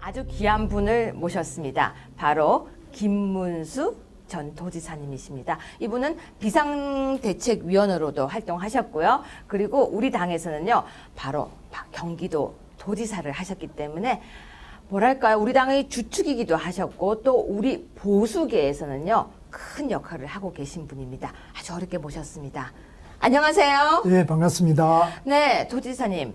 아주 귀한 분을 모셨습니다. 바로 김문수 전 도지사님이십니다. 이분은 비상대책위원으로도 활동하셨고요. 그리고 우리 당에서는요, 바로 경기도 도지사를 하셨기 때문에 뭐랄까요, 우리 당의 주축이기도 하셨고 또 우리 보수계에서는요, 큰 역할을 하고 계신 분입니다. 아주 어렵게 모셨습니다. 안녕하세요. 네, 반갑습니다. 네, 도지사님.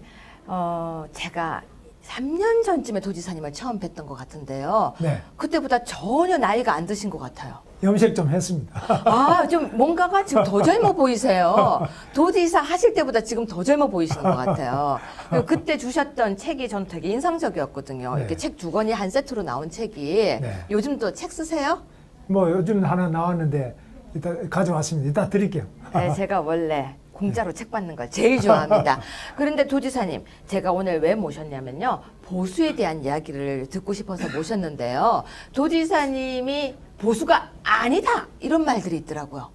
제가 3년 전쯤에 도지사님을 처음 뵀던 것 같은데요. 네. 그때보다 전혀 나이가 안 드신 것 같아요. 염색 좀 했습니다. 아, 좀 뭔가가 지금 더 젊어 보이세요. 도지사 하실 때보다 지금 더 젊어 보이시는 것 같아요. 그때 주셨던 책이 전 되게 인상적이었거든요. 네. 이렇게 책 2권이 한 세트로 나온 책이. 네. 요즘도 책 쓰세요? 뭐 요즘 하나 나왔는데 이따 가져왔습니다. 이따 드릴게요. 네, 제가 원래 공짜로 책 받는 걸 제일 좋아합니다. 그런데 도지사님, 제가 오늘 왜 모셨냐면요, 보수에 대한 이야기를 듣고 싶어서 모셨는데요. 도지사님이 보수가 아니다, 이런 말들이 있더라고요.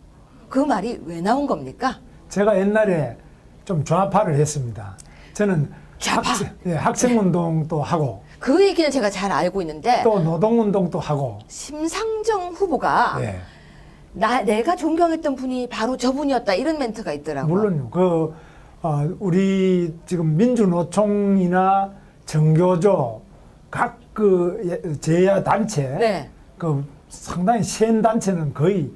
그 말이 왜 나온 겁니까? 제가 옛날에 좀 좌파를 했습니다. 저는 좌파? 학생운동도 하고 그 얘기는 제가 잘 알고 있는데 또 노동운동도 하고. 심상정 후보가 예. 내가 존경했던 분이 바로 저분이었다, 이런 멘트가 있더라고요. 물론요. 우리 지금 민주노총이나 정교조 각 제야 단체 네. 상당히 센 단체는 거의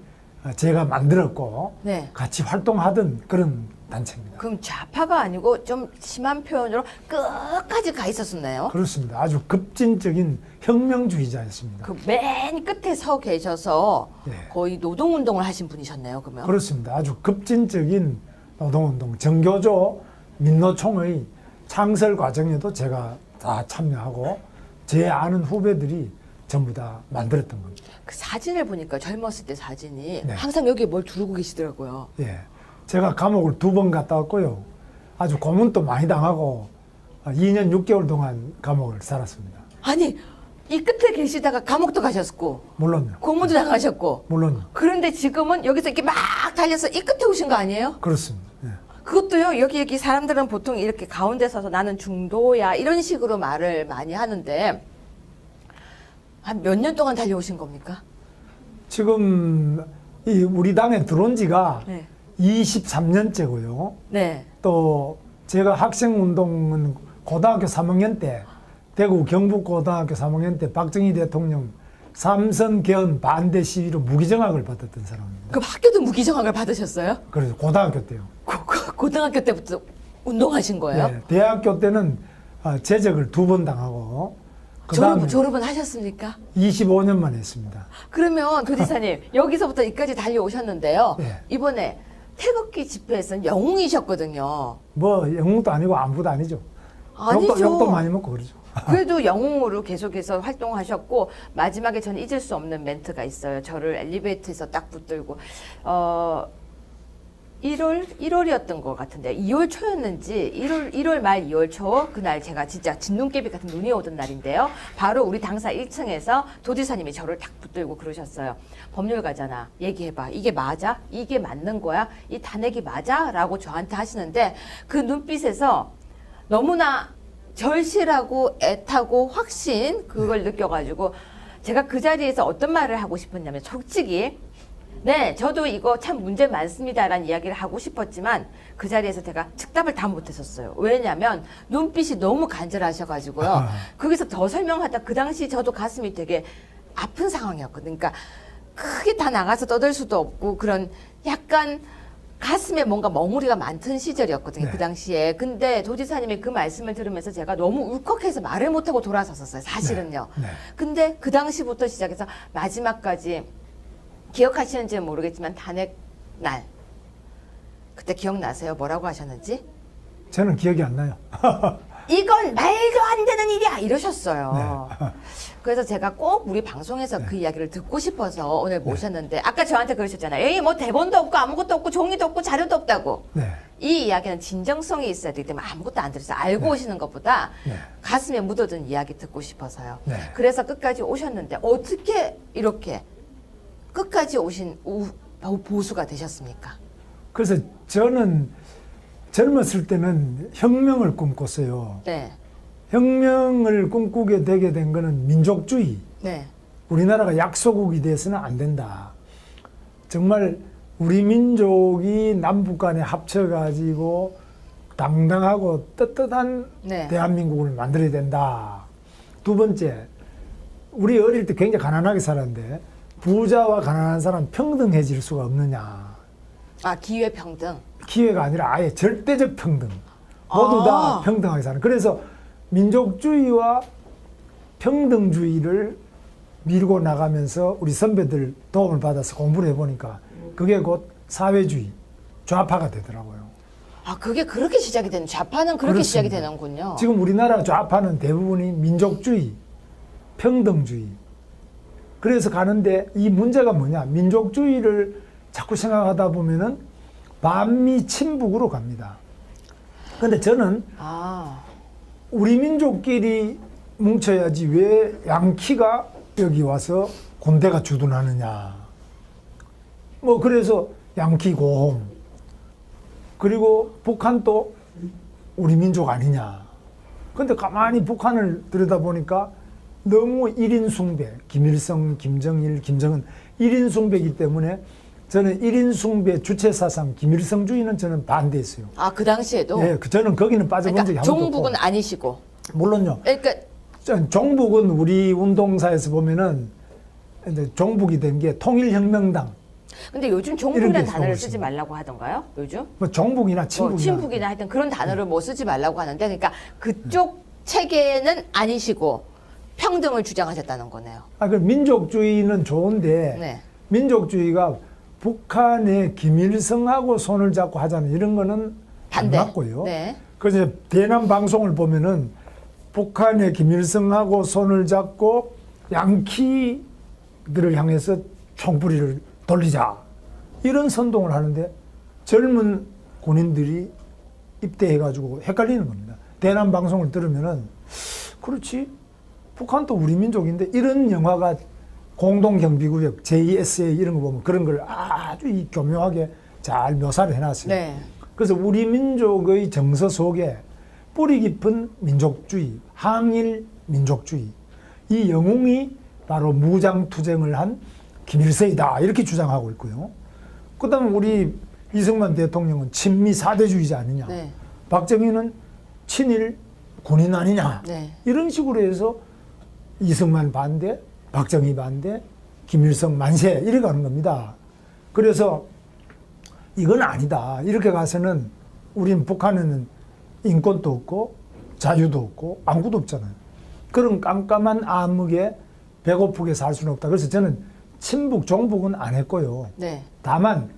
제가 만들었고 네. 같이 활동하던 그런 단체입니다. 그럼 좌파가 아니고 좀 심한 표현으로 끝까지 가 있었었나요? 그렇습니다. 아주 급진적인 혁명주의자였습니다. 그 맨 끝에 서 계셔서 네. 거의 노동운동을 하신 분이셨네요, 그러면. 그렇습니다. 아주 급진적인 노동운동, 정교조, 민노총의 창설 과정에도 제가 다 참여하고 제 아는 후배들이 전부 다 만들었던 겁니다. 그 사진을 보니까 젊었을 때 사진이 네. 항상 여기에 뭘 두르고 계시더라고요. 예, 제가 감옥을 2번 갔다 왔고요. 아주 고문도 많이 당하고 2년 6개월 동안 감옥을 살았습니다. 아니, 이 끝에 계시다가 감옥도 가셨고 물론요. 고문도 당하셨고, 물론요. 그런데 지금은 여기서 이렇게 막 달려서 이 끝에 오신 거 아니에요? 그렇습니다. 예. 그것도요, 여기 사람들은 보통 이렇게 가운데 서서 나는 중도야, 이런 식으로 말을 많이 하는데 한 몇 년 동안 달려오신 겁니까? 지금 우리 당에 들어온 지가 네. 23년째고요. 네. 또 제가 학생운동은 고등학교 3학년 때 대구 경북고등학교 3학년 때 박정희 대통령 삼선 개헌 반대 시위로 무기정학을 받았던 사람입니다. 그럼 학교도 무기정학을 받으셨어요? 그래서 고등학교 때요. 고등학교 때부터 운동하신 거예요? 네, 대학교 때는 제적을 2번 당하고 그다음에 졸업은 하셨습니까? 25년만 했습니다. 그러면 도지사님, 여기서부터 여기까지 달려오셨는데요. 네. 이번에 태극기 집회에서는 영웅이셨거든요. 뭐 영웅도 아니고 안부도 아니죠. 아니죠. 욕도 많이 먹고 그러죠. 그래도 영웅으로 계속해서 활동하셨고, 마지막에 저는 잊을 수 없는 멘트가 있어요. 저를 엘리베이터에서 딱 붙들고 1월이었던 것 같은데 2월 초였는지 1월 말 2월 초, 그날 제가 진짜 진눈깨비 같은 눈이 오던 날인데요. 바로 우리 당사 1층에서 도지사님이 저를 딱 붙들고 그러셨어요. 법률가잖아, 얘기해봐, 이게 맞아? 이게 맞는 거야? 이 탄핵이 맞아? 라고 저한테 하시는데 그 눈빛에서 너무나 절실하고 애타고 확신, 그걸 느껴가지고 제가 그 자리에서 어떤 말을 하고 싶었냐면, 솔직히 네, 저도 이거 참 문제 많습니다라는 이야기를 하고 싶었지만 그 자리에서 제가 즉답을 다 못했었어요. 왜냐면 눈빛이 너무 간절하셔가지고요. 거기서 더 설명하다 그 당시 저도 가슴이 되게 아픈 상황이었거든요. 그러니까 크게 다 나가서 떠들 수도 없고 그런 약간 가슴에 뭔가 멍우리가 많던 시절이었거든요. 네. 그 당시에. 근데 도지사님의 그 말씀을 들으면서 제가 너무 울컥해서 말을 못하고 돌아섰었어요, 사실은요. 네. 근데 그 당시부터 시작해서 마지막까지 기억하시는지는 모르겠지만 탄핵 날 그때 기억나세요? 뭐라고 하셨는지? 저는 기억이 안 나요. 이건 말도 안 되는 일이야, 이러셨어요. 네. 그래서 제가 꼭 우리 방송에서 그 이야기를 듣고 싶어서 오늘 모셨는데, 아까 저한테 그러셨잖아요. 에이, 뭐 대본도 없고 아무것도 없고 종이도 없고 자료도 없다고. 네. 이 이야기는 진정성이 있어야 되기 때문에 아무것도 안 들어서 알고 오시는 것보다 네. 가슴에 묻어든 이야기 듣고 싶어서요. 네. 그래서 끝까지 오셨는데 어떻게 이렇게 끝까지 오신 보수가 되셨습니까? 그래서 저는 젊었을 때는 혁명을 꿈꿨어요. 네. 혁명을 꿈꾸게 되게 된 거는 민족주의. 네. 우리나라가 약소국이 돼서는 안 된다. 정말 우리 민족이 남북 간에 합쳐가지고 당당하고 떳떳한 네. 대한민국을 만들어야 된다. 두 번째, 우리 어릴 때 굉장히 가난하게 살았는데 부자와 가난한 사람 평등해질 수가 없느냐. 아, 기회 평등. 기회가 아니라 아예 절대적 평등. 모두 다 평등하게 사는. 그래서 민족주의와 평등주의를 밀고 나가면서 우리 선배들 도움을 받아서 공부를 해보니까 그게 곧 사회주의, 좌파가 되더라고요. 아, 그게 그렇게 시작이 되는, 좌파는 그렇게 그렇습니다. 시작이 되는군요. 지금 우리나라 좌파는 대부분이 민족주의, 평등주의. 그래서 가는데 이 문제가 뭐냐. 민족주의를 자꾸 생각하다 보면은 반미 친북으로 갑니다. 근데 저는 우리 민족끼리 뭉쳐야지 왜 양키가 여기 와서 군대가 주둔하느냐. 뭐 그래서 양키 고홈. 그리고 북한도 우리 민족 아니냐. 근데 가만히 북한을 들여다보니까 너무 1인 숭배. 김일성, 김정일, 김정은 1인 숭배이기 때문에 저는 1인 숭배 주체사상 김일성주의는 저는 반대했어요. 아, 그 당시에도? 예, 저는 거기는 빠져본 적이 그러니까 한 번도 종북은 없고. 아니시고. 물론요. 그러니까 종북은 우리 운동사에서 보면은 이제 종북이 된 게 통일혁명당. 근데 요즘 이런 종북이라는 게 단어를 있어요. 쓰지 말라고 하던가요? 요즘? 뭐 종북이나 뭐 친북이나. 친북이나 하여튼 그런 단어를 뭐 쓰지 말라고 하는데, 그러니까 그쪽 체계는 아니시고 평등을 주장하셨다는 거네요. 아, 그 민족주의는 좋은데 네. 민족주의가 북한의 김일성하고 손을 잡고 하자는 이런 거는 반대. 안 맞고요. 네. 그래서 대남 방송을 보면은 북한의 김일성하고 손을 잡고 양키들을 향해서 총부리를 돌리자. 이런 선동을 하는데 젊은 군인들이 입대해가지고 헷갈리는 겁니다. 대남 방송을 들으면은 그렇지. 북한도 우리 민족인데 이런 영화가 공동경비구역, JSA 이런 거 보면 그런 걸 아주 이 교묘하게 잘 묘사를 해놨어요. 네. 그래서 우리 민족의 정서 속에 뿌리 깊은 민족주의, 항일 민족주의, 이 영웅이 바로 무장투쟁을 한 김일성이다 이렇게 주장하고 있고요. 그 다음에 우리 이승만 대통령은 친미 사대주의자 아니냐. 네. 박정희는 친일 군인 아니냐. 네. 이런 식으로 해서 이승만 반대, 박정희 반대, 김일성 만세 이래 가는 겁니다. 그래서 이건 아니다. 이렇게 가서는 우린 북한에는 인권도 없고 자유도 없고 아무것도 없잖아요. 그런 깜깜한 암흑에 배고프게 살 수는 없다. 그래서 저는 친북, 종북은 안 했고요. 네. 다만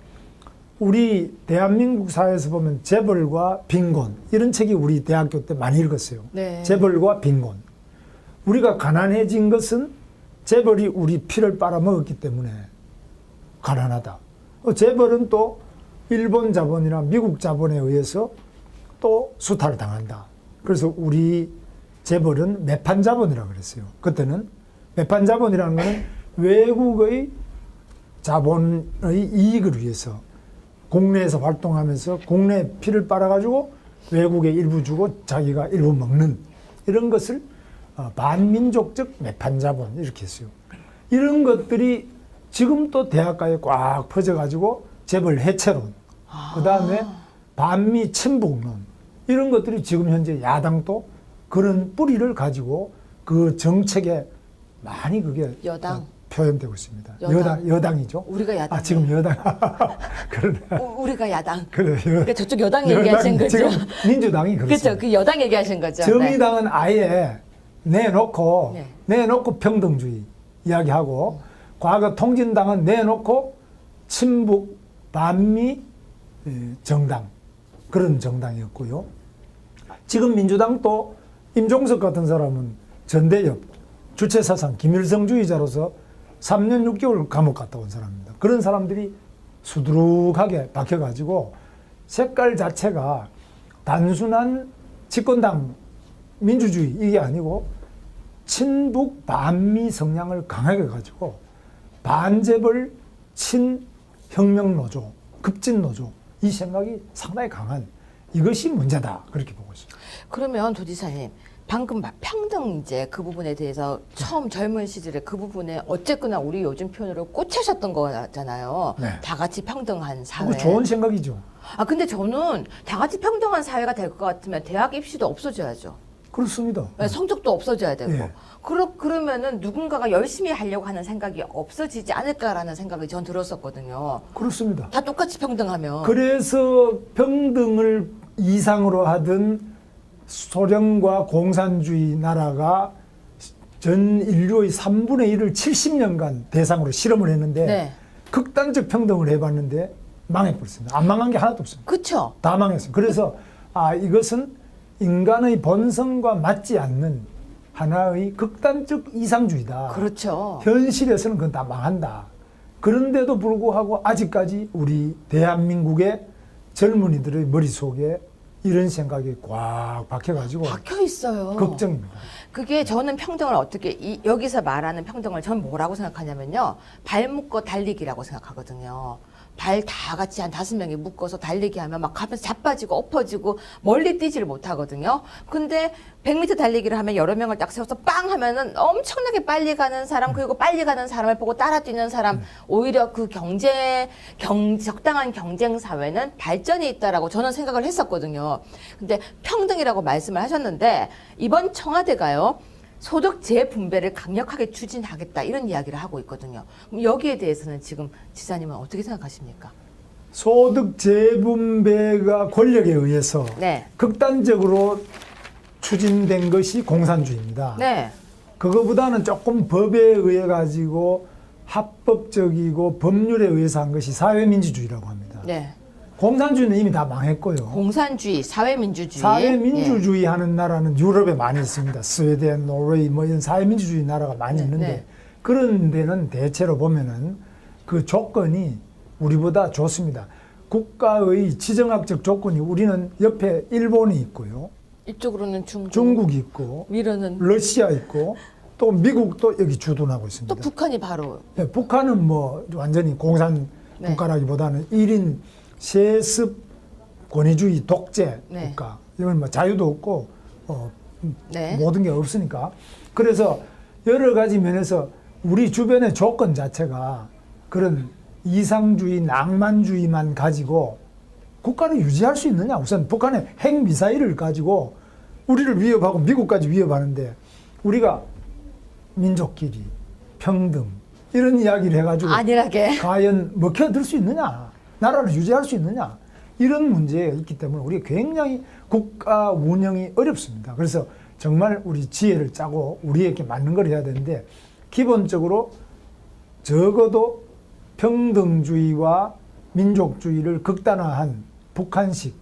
우리 대한민국 사회에서 보면 재벌과 빈곤 이런 책이 우리 대학교 때 많이 읽었어요. 네. 재벌과 빈곤. 우리가 가난해진 것은 재벌이 우리 피를 빨아먹었기 때문에 가난하다. 재벌은 또 일본 자본이나 미국 자본에 의해서 또 수탈을 당한다. 그래서 우리 재벌은 매판 자본이라고 그랬어요. 그때는 매판 자본이라는 것은 외국의 자본의 이익을 위해서 국내에서 활동하면서 국내 피를 빨아가지고 외국에 일부 주고 자기가 일부 먹는 이런 것을 반민족적 매판 자본 이렇게 했어요. 이런 것들이 지금 또 대학가에 꽉 퍼져가지고 재벌 해체론, 그 다음에 반미 친북론 이런 것들이 지금 현재 야당도 그런 뿌리를 가지고 그 정책에 많이 그게 여당. 표현되고 있습니다. 여당. 여당이죠. 우리가 야당. 아, 지금 여당. 그러네. 우리가 야당. 그래. 그러니까 저쪽 여당 얘기하신 거죠. 지금 민주당이 그렇습니다. 그렇죠. 그 여당 얘기하신 거죠. 정의당은 아예 내놓고 네. 내놓고 평등주의 이야기하고 과거 통진당은 내놓고 친북 반미 정당 그런 정당이었고요. 지금 민주당도 임종석 같은 사람은 전대엽 주체사상 김일성주의자로서 3년 6개월 감옥 갔다 온 사람입니다. 그런 사람들이 수두룩하게 박혀가지고 색깔 자체가 단순한 집권당 민주주의 이게 아니고 친북 반미 성향을 강하게 가지고 반재벌 친혁명 노조, 급진 노조 이 생각이 상당히 강한 이것이 문제다 그렇게 보고 있습니다. 그러면 도지사님 방금 막 평등 이제 그 부분에 대해서 처음 젊은 시절에 그 부분에 어쨌거나 우리 요즘 표현으로 꽂히셨던 거잖아요. 네. 다 같이 평등한 사회. 그거 좋은 생각이죠. 아 근데 저는 다 같이 평등한 사회가 될 것 같으면 대학 입시도 없어져야죠. 그렇습니다. 네, 성적도 없어져야 되고. 예. 그러면은 누군가가 열심히 하려고 하는 생각이 없어지지 않을까라는 생각이 전 들었었거든요. 그렇습니다. 다 똑같이 평등하면. 그래서 평등을 이상으로 하던 소련과 공산주의 나라가 전 인류의 3분의 1을 70년간 대상으로 실험을 했는데 네. 극단적 평등을 해봤는데 망해버렸습니다. 안 망한 게 하나도 없습니다. 그쵸? 다 망했습니다. 그래서 이것은 인간의 본성과 맞지 않는 하나의 극단적 이상주의다. 그렇죠. 현실에서는 그건 다 망한다. 그런데도 불구하고 아직까지 우리 대한민국의 젊은이들의 머릿속에 이런 생각이 꽉 박혀가지고 박혀 있어요. 걱정입니다. 그게 저는 평등을 어떻게 여기서 말하는 평등을 전 뭐라고 생각하냐면요. 발 묶어 달리기라고 생각하거든요. 발 다 같이 한 5명이 묶어서 달리기 하면 막 가면서 자빠지고 엎어지고 멀리 뛰지를 못하거든요. 근데 100m 달리기를 하면 여러 명을 딱 세워서 빵 하면은 엄청나게 빨리 가는 사람 그리고 빨리 가는 사람을 보고 따라 뛰는 사람 오히려 그 적당한 경쟁 사회는 발전이 있다라고 저는 생각을 했었거든요. 근데 평등이라고 말씀을 하셨는데 이번 청와대가요. 소득 재분배를 강력하게 추진하겠다 이런 이야기를 하고 있거든요. 그럼 여기에 대해서는 지금 지사님은 어떻게 생각하십니까? 소득 재분배가 권력에 의해서 네. 극단적으로 추진된 것이 공산주의입니다. 네. 그거보다는 조금 법에 의해 가지고 합법적이고 법률에 의해서 한 것이 사회민주주의라고 합니다. 네. 공산주의는 이미 다 망했고요. 공산주의, 사회민주주의. 사회민주주의 하는 나라는 유럽에 많이 있습니다. 스웨덴, 노르웨이 뭐 이런 사회민주주의 나라가 많이 네, 있는데 네. 그런 데는 대체로 보면은 그 조건이 우리보다 좋습니다. 국가의 지정학적 조건이 우리는 옆에 일본이 있고요. 이쪽으로는 중국이 있고 위로는 러시아 있고 또 미국도 여기 주둔하고 있습니다. 또 북한이 바로 네, 북한은 뭐 완전히 공산 네. 국가라기보다는 1인 세습 권위주의 독재 네. 국가. 이건 뭐 자유도 없고 네. 모든 게 없으니까. 그래서 여러 가지 면에서 우리 주변의 조건 자체가 그런 이상주의, 낭만주의만 가지고 국가를 유지할 수 있느냐. 우선 북한의 핵미사일을 가지고 우리를 위협하고 미국까지 위협하는데 우리가 민족끼리 평등 이런 이야기를 해가지고 안일하게. 과연 먹혀들 수 있느냐. 나라를 유지할 수 있느냐. 이런 문제가 있기 때문에 우리가 굉장히 국가 운영이 어렵습니다. 그래서 정말 우리 지혜를 짜고 우리에게 맞는 걸 해야 되는데 기본적으로 적어도 평등주의와 민족주의를 극단화한 북한식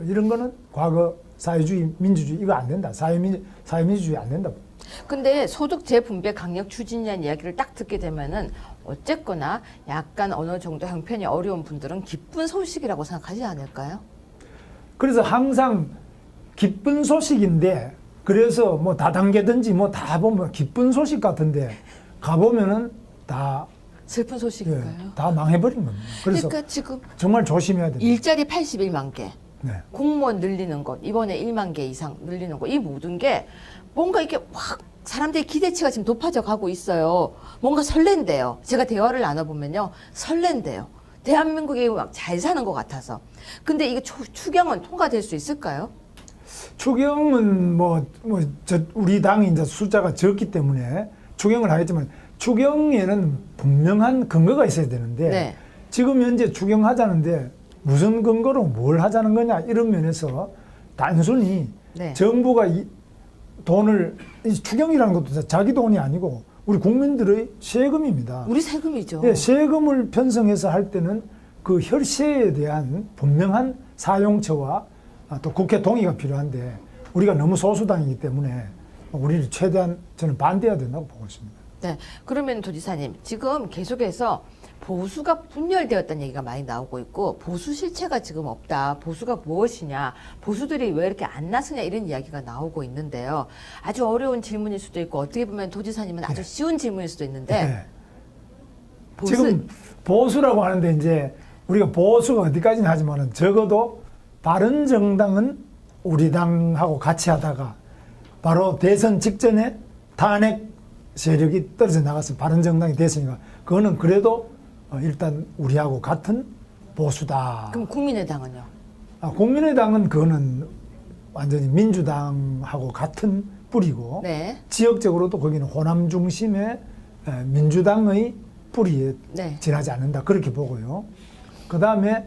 이런 거는 과거 사회주의, 민주주의 이거 안 된다. 사회민주주의 안 된다. 근데 소득 재분배 강력 추진이라는 이야기를 딱 듣게 되면은 어쨌거나 약간 어느 정도 형편이 어려운 분들은 기쁜 소식이라고 생각하지 않을까요? 그래서 항상 기쁜 소식인데 그래서 뭐 다단계든지 뭐 다 보면 기쁜 소식 같은데 가보면은 다 슬픈 소식인가요? 다 망해버린 겁니다. 그래서 그러니까 지금 정말 조심해야 됩니다. 일자리 81만 개, 네. 공무원 늘리는 것, 이번에 1만 개 이상 늘리는 것, 이 모든 게 뭔가 이게 확 사람들의 기대치가 지금 높아져 가고 있어요. 뭔가 설렌대요. 제가 대화를 나눠보면요. 설렌대요. 대한민국이 막 잘 사는 것 같아서. 근데 이게 추경은 통과될 수 있을까요? 추경은 우리 당이 이제 숫자가 적기 때문에 추경을 하겠지만 추경에는 분명한 근거가 있어야 되는데 네. 지금 현재 추경하자는데 무슨 근거로 뭘 하자는 거냐 이런 면에서 단순히 네. 정부가 돈을 추경이라는 것도 자기 돈이 아니고 우리 국민들의 세금입니다. 우리 세금이죠. 예, 세금을 편성해서 할 때는 그 혈세에 대한 분명한 사용처와 또 국회 동의가 필요한데 우리가 너무 소수당이기 때문에 우리를 최대한 저는 반대해야 된다고 보고 있습니다. 네. 그러면 도지사님, 지금 계속해서 보수가 분열되었다는 얘기가 많이 나오고 있고 보수 실체가 지금 없다. 보수가 무엇이냐. 보수들이 왜 이렇게 안 나서냐 이런 이야기가 나오고 있는데요. 아주 어려운 질문일 수도 있고 어떻게 보면 도지사님은 아주 쉬운 질문일 수도 있는데 네. 보수, 지금 보수라고 하는데 이제 우리가 보수가 어디까지는 하지만은 적어도 바른정당은 우리 당하고 같이 하다가 바로 대선 직전에 탄핵 세력이 떨어져 나가서 바른정당이 됐으니까 그거는 그래도 일단 우리하고 같은 보수다. 그럼 국민의당은요? 국민의당은 그거는 완전히 민주당하고 같은 뿌리고 네. 지역적으로도 거기는 호남 중심의 민주당의 뿌리에 네. 지나지 않는다 그렇게 보고요. 그 다음에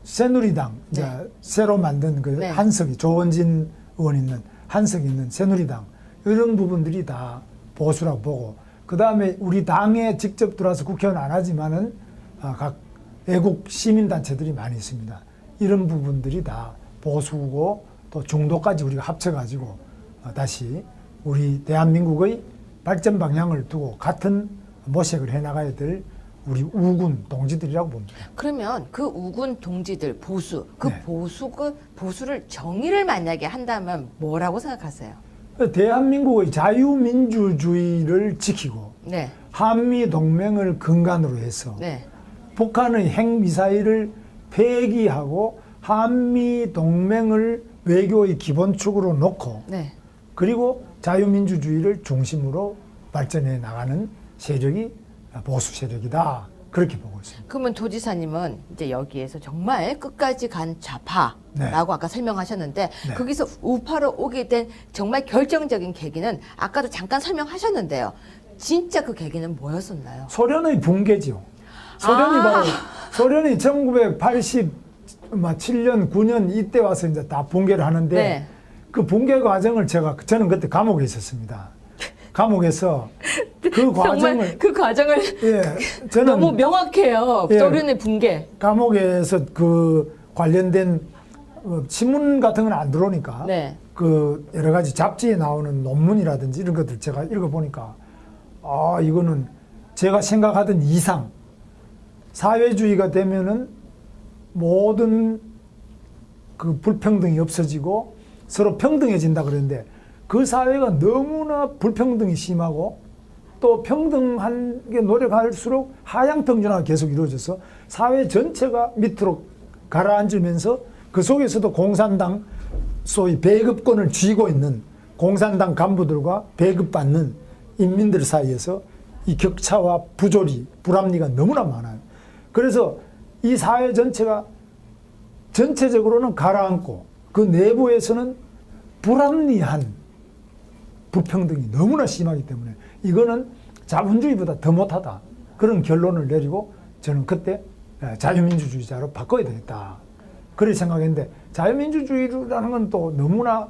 새누리당 이제 네. 새로 만든 그 네. 한석이 조원진 의원 있는 한석이 있는 새누리당 이런 부분들이 다 보수라고 보고 그 다음에 우리 당에 직접 들어와서 국회의원 안 하지만은 각 애국 시민단체들이 많이 있습니다. 이런 부분들이 다 보수고 또 중도까지 우리가 합쳐가지고 다시 우리 대한민국의 발전 방향을 두고 같은 모색을 해나가야 될 우리 우군 동지들이라고 봅니다. 그러면 그 우군 동지들 보수, 그 네. 보수를 정의를 만약에 한다면 뭐라고 생각하세요? 대한민국의 자유민주주의를 지키고 네. 한미 동맹을 근간으로 해서 네. 북한의 핵미사일을 폐기하고 한미 동맹을 외교의 기본축으로 놓고 네. 그리고 자유민주주의를 중심으로 발전해 나가는 세력이 보수 세력이다. 그렇게 보고 있습니다. 그러면 도지사님은 이제 여기에서 정말 끝까지 간 좌파라고 네. 아까 설명하셨는데 네. 거기서 우파로 오게 된 정말 결정적인 계기는 아까도 잠깐 설명하셨는데요. 진짜 그 계기는 뭐였었나요? 소련의 붕괴지요. 소련이 1987년, 9년 이때 와서 이제 다 붕괴를 하는데 네. 그 붕괴 과정을 저는 그때 감옥에 있었습니다. 감옥에서 그 과정을 정말 그 과정을 예, 저는 너무 명확해요. 예. 소련의 붕괴. 감옥에서 그 관련된 신문 같은 건 안 들어오니까 네. 그 여러 가지 잡지에 나오는 논문이라든지 이런 것들 제가 읽어보니까 이거는 제가 생각하던 이상 사회주의가 되면은 모든 그 불평등이 없어지고 서로 평등해진다 그랬는데 그 사회가 너무나 불평등이 심하고 또 평등한 게 노력할수록 하향 평준화가 계속 이루어져서 사회 전체가 밑으로 가라앉으면서 그 속에서도 공산당 소위 배급권을 쥐고 있는 공산당 간부들과 배급받는 인민들 사이에서 이 격차와 부조리, 불합리가 너무나 많아요. 그래서 이 사회 전체가 전체적으로는 가라앉고 그 내부에서는 불합리한 불평등이 너무나 심하기 때문에 이거는 자본주의보다 더 못하다. 그런 결론을 내리고 저는 그때 자유민주주의자로 바꿔야 되겠다. 그렇게 생각했는데 자유민주주의라는 건 또 너무나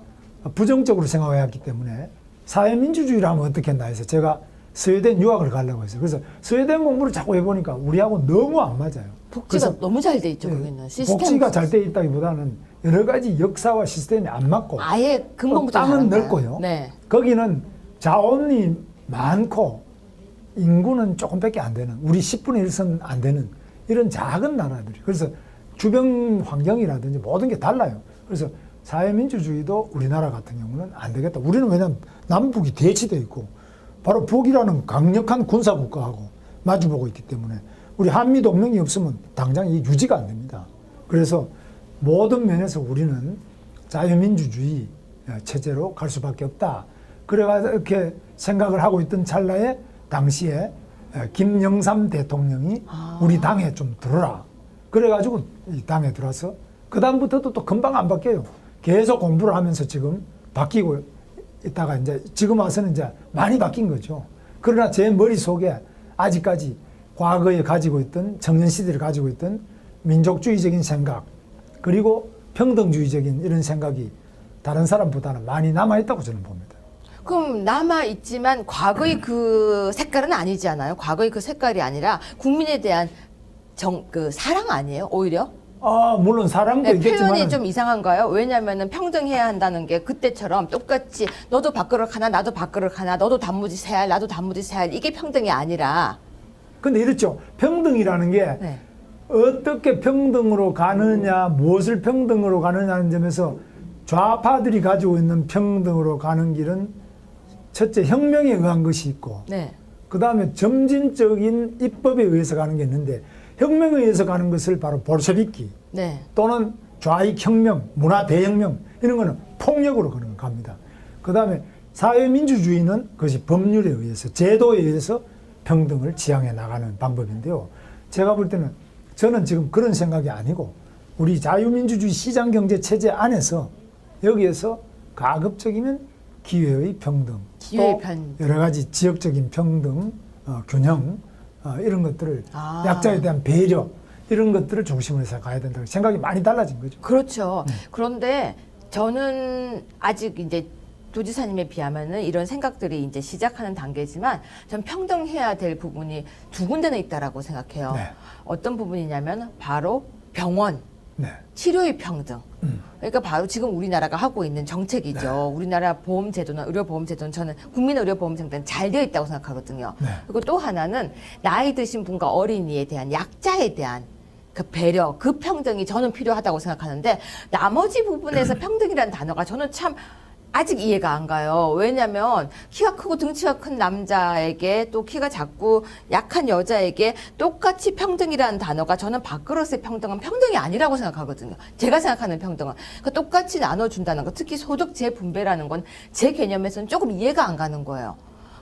부정적으로 생각해왔기 때문에 사회민주주의라면 어떻겠나 해서 제가 스웨덴 유학을 가려고 했어요. 그래서 스웨덴 공부를 자꾸 해보니까 우리하고 너무 안 맞아요. 복지가 너무 잘 돼 있죠, 예, 거기는. 시스템. 복지가 잘 돼 있다기보다는 여러 가지 역사와 시스템이 안 맞고 아예 근본부터 땅은 다른가요? 넓고요. 네. 거기는 자원이 많고 인구는 조금밖에 안 되는 우리 10분의 1선 안 되는 이런 작은 나라들이 그래서 주변 환경이라든지 모든 게 달라요. 그래서 사회민주주의도 우리나라 같은 경우는 안 되겠다. 우리는 왜냐하면 남북이 대치돼 있고 바로 북이라는 강력한 군사국가하고 마주보고 있기 때문에 우리 한미동맹이 없으면 당장 이 유지가 안 됩니다. 그래서 모든 면에서 우리는 자유민주주의 체제로 갈 수밖에 없다. 그래가지고 이렇게 생각을 하고 있던 찰나에 당시에 김영삼 대통령이 우리 당에 좀 들어라. 그래가지고 이 당에 들어서 그다음부터도 또 금방 안 바뀌어요. 계속 공부를 하면서 지금 바뀌고 있다가 이제 지금 와서는 이제 많이 바뀐 거죠. 그러나 제 머릿속에 아직까지 과거에 가지고 있던 청년 시대를 가지고 있던 민족주의적인 생각 그리고 평등주의적인 이런 생각이 다른 사람보다는 많이 남아있다고 저는 봅니다. 그럼 남아있지만 과거의 그 색깔은 아니잖아요. 과거의 그 색깔이 아니라 국민에 대한 사랑 아니에요? 오히려? 물론 사랑도 네, 있겠지만 표현이 좀 이상한가요? 왜냐하면 평등해야 한다는 게 그때처럼 똑같이 너도 밖으로 가나 나도 밖으로 가나 너도 단무지 세알 나도 단무지 세알 이게 평등이 아니라 근데 이렇죠. 평등이라는 게 네. 어떻게 평등으로 가느냐, 무엇을 평등으로 가느냐는 점에서 좌파들이 가지고 있는 평등으로 가는 길은 첫째 혁명에 의한 것이 있고 네. 그 다음에 점진적인 입법에 의해서 가는 게 있는데 혁명에 의해서 가는 것을 바로 볼셰비키 네. 또는 좌익 혁명, 문화 대혁명 이런 거는 폭력으로 가는 겁니다. 그다음에 사회민주주의는 그것이 법률에 의해서 제도에 의해서 평등을 지향해 나가는 방법인데요. 제가 볼 때는 저는 지금 그런 생각이 아니고 우리 자유민주주의 시장경제체제 안에서 여기에서 가급적이면 기회의 평등, 기회의 또 평등. 여러 가지 지역적인 평등, 균형 이런 것들을 아. 약자에 대한 배려 이런 것들을 중심으로 해서 가야 된다고 생각이 많이 달라진 거죠. 그렇죠. 그런데 저는 아직 이제 도지사님에 비하면은 이런 생각들이 이제 시작하는 단계지만 전 평등해야 될 부분이 두 군데는 있다라고 생각해요. 네. 어떤 부분이냐면 바로 병원, 네. 치료의 평등. 그러니까 바로 지금 우리나라가 하고 있는 정책이죠. 네. 우리나라 보험제도나 의료보험제도는 저는 국민의료보험제도는 잘 되어 있다고 생각하거든요. 네. 그리고 또 하나는 나이 드신 분과 어린이에 대한 약자에 대한 그 배려, 그 평등이 저는 필요하다고 생각하는데 나머지 부분에서 평등이라는 단어가 저는 참 아직 이해가 안 가요. 왜냐면 키가 크고 등치가 큰 남자에게 또 키가 작고 약한 여자에게 똑같이 평등이라는 단어가 저는 밥그릇의 평등은 평등이 아니라고 생각하거든요. 제가 생각하는 평등은. 그 똑같이 나눠준다는 거, 특히 소득 재분배라는 건 제 개념에서는 조금 이해가 안 가는 거예요.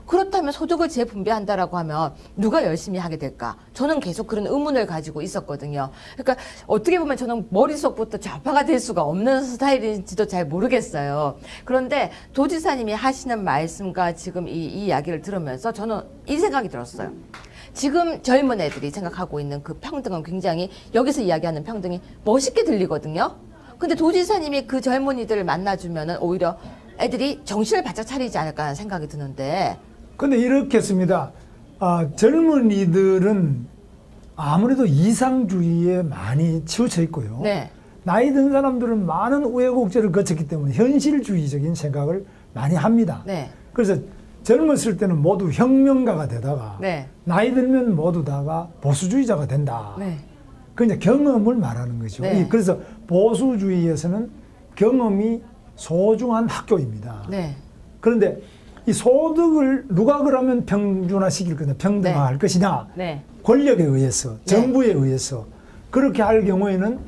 그렇다면 소득을 재분배한다라고 하면 누가 열심히 하게 될까? 저는 계속 그런 의문을 가지고 있었거든요. 그러니까 어떻게 보면 저는 머릿속부터 좌파가 될 수가 없는 스타일인지도 잘 모르겠어요. 그런데 도지사님이 하시는 말씀과 지금 이 이야기를 들으면서 저는 이 생각이 들었어요. 지금 젊은 애들이 생각하고 있는 그 평등은 굉장히 여기서 이야기하는 평등이 멋있게 들리거든요. 근데 도지사님이 그 젊은이들을 만나주면은 오히려 애들이 정신을 바짝 차리지 않을까 하는 생각이 드는데 근데 이렇게 했습니다. 젊은이들은 아무래도 이상주의에 많이 치우쳐 있고요. 네. 나이 든 사람들은 많은 우여곡절을 거쳤기 때문에 현실주의적인 생각을 많이 합니다. 네. 그래서 젊었을 때는 모두 혁명가가 되다가 네. 나이 들면 모두 다가 보수주의자가 된다. 네. 그 이제 경험을 말하는 거죠. 네. 그래서 보수주의에서는 경험이 소중한 학교입니다. 네. 그런데 이 소득을 누가 그러면 평준화시킬 거냐, 평등화할 네. 것이냐, 네. 권력에 의해서, 정부에 의해서 그렇게 할 경우에는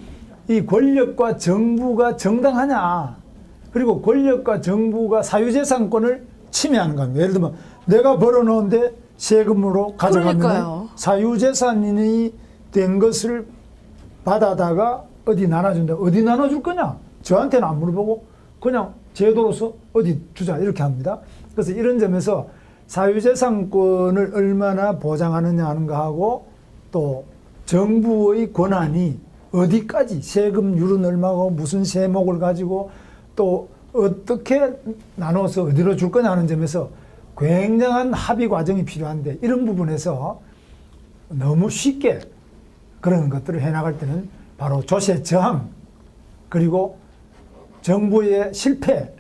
이 권력과 정부가 정당하냐, 그리고 권력과 정부가 사유재산권을 침해하는 겁니다. 예를 들면 내가 벌어놓은데 세금으로 가져가면 그러니까요. 사유재산이 된 것을 받아다가 어디 나눠준다. 어디 나눠줄 거냐? 저한테는 안 물어보고 그냥 제도로서 어디 주자 이렇게 합니다. 그래서 이런 점에서 사유재산권을 얼마나 보장하느냐 하는 거하고 또 정부의 권한이 어디까지 세금률은 얼마고 무슨 세목을 가지고 또 어떻게 나눠서 어디로 줄 거냐 하는 점에서 굉장한 합의 과정이 필요한데 이런 부분에서 너무 쉽게 그런 것들을 해나갈 때는 바로 조세 저항 그리고 정부의 실패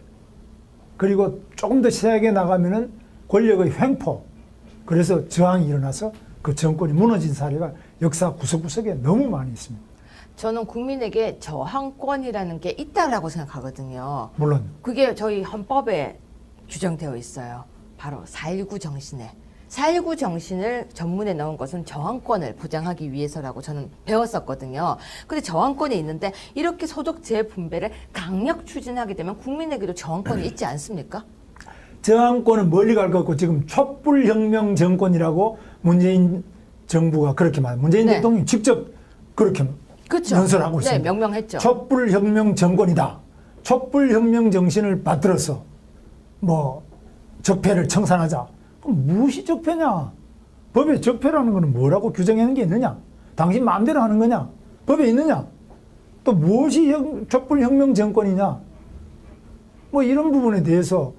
그리고 조금 더 세하게 나가면은 권력의 횡포 그래서 저항이 일어나서 그 정권이 무너진 사례가 역사 구석구석에 너무 많이 있습니다. 저는 국민에게 저항권이라는 게 있다라고 생각하거든요. 물론 그게 저희 헌법에 규정되어 있어요. 바로 4.19 정신에. 4.19 정신을 전문에 넣은 것은 저항권을 보장하기 위해서라고 저는 배웠었거든요. 근데 저항권이 있는데 이렇게 소득 재분배를 강력 추진하게 되면 국민에게도 저항권이 있지 않습니까? 저항권은 멀리 갈 것 같고 지금 촛불혁명 정권이라고 문재인 정부가 그렇게 말 문재인 네. 대통령이 직접 그렇게 그렇죠. 연설하고 네, 있습니다. 명명했죠. 촛불혁명 정권이다. 촛불혁명 정신을 받들어서 뭐 적폐를 청산하자. 그럼 무엇이 적폐냐? 법에 적폐라는 것은 뭐라고 규정하는 게 있느냐? 당신 마음대로 하는 거냐? 법에 있느냐? 또 무엇이 촛불혁명 정권이냐? 뭐 이런 부분에 대해서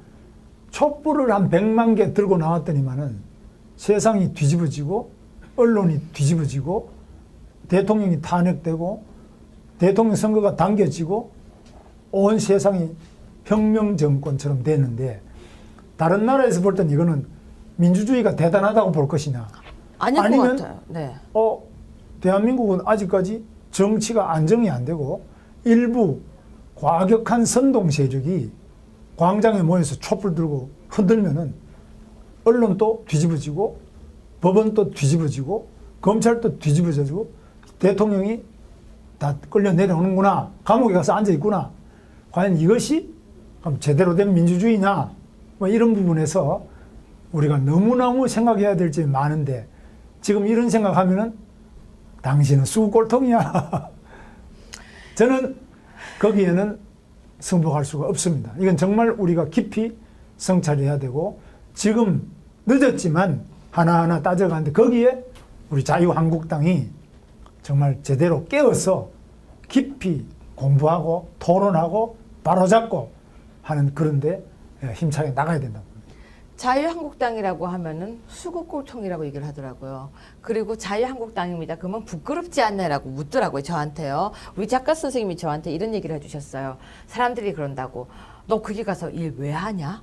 촛불을 한 100만 개 들고 나왔더니만은 세상이 뒤집어지고 언론이 뒤집어지고 대통령이 탄핵되고 대통령 선거가 당겨지고 온 세상이 혁명 정권처럼 됐는데 다른 나라에서 볼 땐 이거는 민주주의가 대단하다고 볼 것이냐 아닐 것 아니면 같아요. 네. 대한민국은 아직까지 정치가 안정이 안 되고 일부 과격한 선동 세력이 광장에 모여서 촛불 들고 흔들면은 언론도 뒤집어지고 법원도 뒤집어지고 검찰도 뒤집어지고 대통령이 다 끌려 내려오는구나 감옥에 가서 앉아 있구나 과연 이것이 그럼 제대로 된 민주주의냐? 뭐 이런 부분에서 우리가 너무너무 생각해야 될 점이 많은데 지금 이런 생각하면은 당신은 수구꼴통이야. 저는 거기에는 승복할 수가 없습니다. 이건 정말 우리가 깊이 성찰해야 되고 지금 늦었지만 하나하나 따져가는데 거기에 우리 자유한국당이 정말 제대로 깨어서 깊이 공부하고 토론하고 바로잡고 하는 그런데 힘차게 나가야 된다고. 자유한국당이라고 하면은 수구꼴통이라고 얘기를 하더라고요. 그리고 자유한국당입니다. 그러면 부끄럽지 않나라고 묻더라고요. 저한테요. 우리 작가 선생님이 저한테 이런 얘기를 해주셨어요. 사람들이 그런다고. 너 거기 가서 일 왜 하냐?